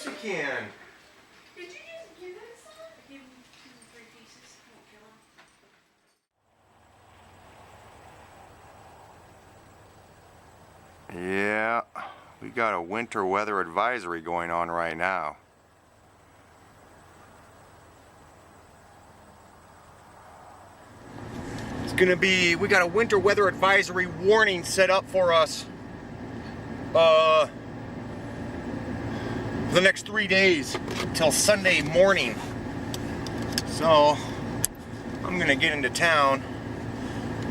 course you can. Did you just give him some? Give him 2 or 3 pieces. Won't kill him. Yeah, we got a winter weather advisory going on right now. It's gonna be, we got a winter weather advisory warning set up for us. For the next 3 days till Sunday morning. So I'm gonna get into town,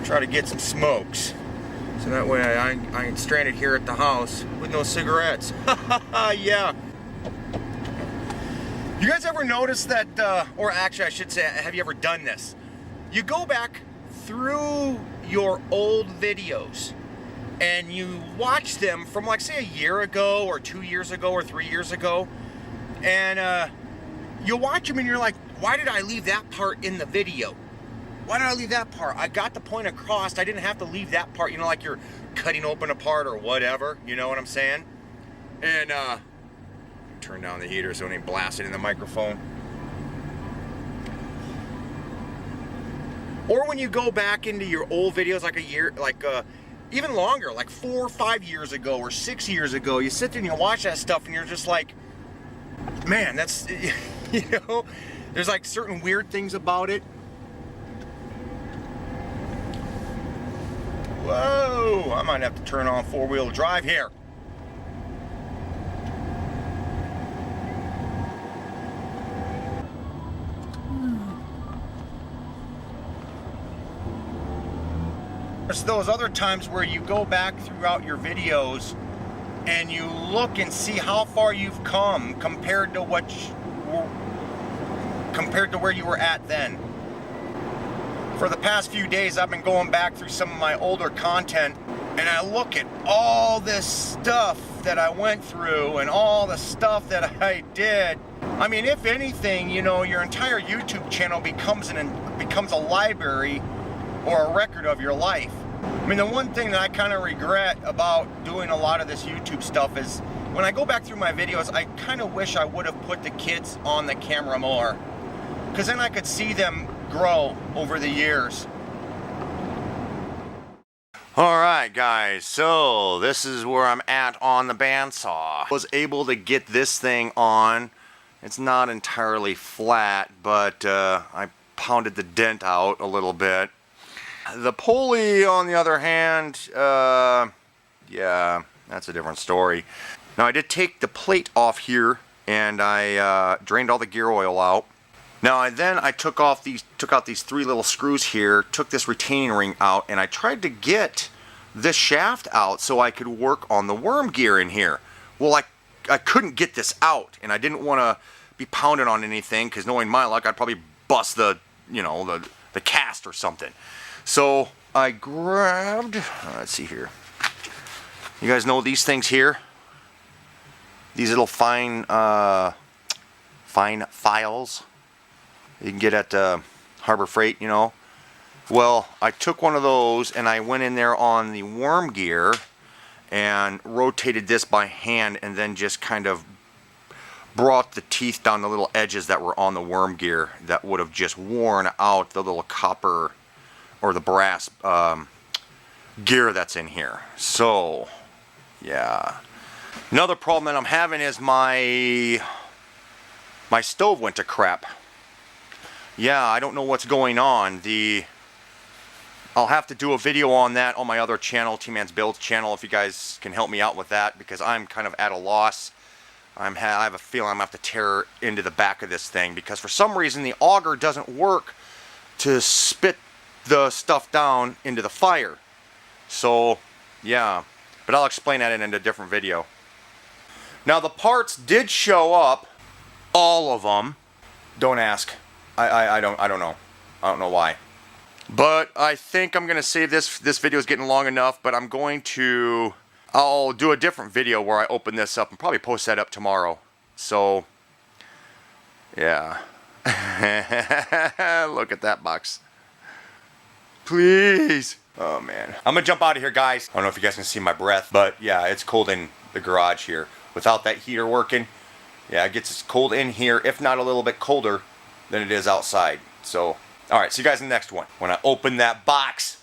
try to get some smokes. So that way I ain't stranded here at the house with no cigarettes. Yeah. You guys ever notice that, or actually I should say, have you ever done this? You go back through your old videos and you watch them from, like, say, a year ago or 2 years ago or 3 years ago, and you watch them and you're like, why did I leave that part in the video? Why did I leave that part? I got the point across. I didn't have to leave that part, you know, like you're cutting open a part or whatever, you know what I'm saying? And turn down the heater so it ain't blasting in the microphone. Or when you go back into your old videos, like a year, like even longer, like 4 or 5 years ago or 6 years ago, you sit there and you watch that stuff and you're just like, man, that's, you know, there's like certain weird things about it. Whoa, I might have to turn on 4-wheel drive here. There's those other times where you go back throughout your videos and you look and see how far you've come compared to what compared to where you were at then. For the past few days, I've been going back through some of my older content and I look at all this stuff that I went through and all the stuff that I did. I mean, if anything, you know, your entire YouTube channel becomes a library or a record of your life. I mean, the one thing that I kind of regret about doing a lot of this YouTube stuff is when I go back through my videos, I kind of wish I would have put the kids on the camera more, because then I could see them grow over the years. Alright guys, so this is where I'm at on the bandsaw. I was able to get this thing on. It's not entirely flat, but I pounded the dent out a little bit. The pulley, on the other hand, yeah, that's a different story. Now, I did take the plate off here, and I drained all the gear oil out. Now, I took out these 3 little screws here, took this retaining ring out, and I tried to get this shaft out so I could work on the worm gear in here. Well, I couldn't get this out, and I didn't want to be pounding on anything, because knowing my luck, I'd probably bust the, you know, the cast or something. So I grabbed, let's see here. You guys know these things here? These little fine files you can get at Harbor Freight, you know. Well, I took one of those and I went in there on the worm gear and rotated this by hand and then just kind of brought the teeth down the little edges that were on the worm gear that would have just worn out the little copper or the brass gear that's in here. So, yeah. Another problem that I'm having is my stove went to crap. Yeah, I don't know what's going on. I'll have to do a video on that on my other channel, T-Man's Builds channel, if you guys can help me out with that, because I'm kind of at a loss. I have a feeling I'm going to have to tear into the back of this thing, because for some reason the auger doesn't work to spit the stuff down into the fire. So, yeah. But I'll explain that in a different video. Now, the parts did show up. All of them. Don't ask. I don't know. I don't know why. But I think I'm going to save this. This video is getting long enough, but I'll do a different video where I open this up and probably post that up tomorrow. So, yeah. Look at that box. Please. Oh, man. I'm going to jump out of here, guys. I don't know if you guys can see my breath, but yeah, it's cold in the garage here. Without that heater working, Yeah, it gets as cold in here, if not a little bit colder than it is outside. So, all right, see you guys in the next one. When I open that box.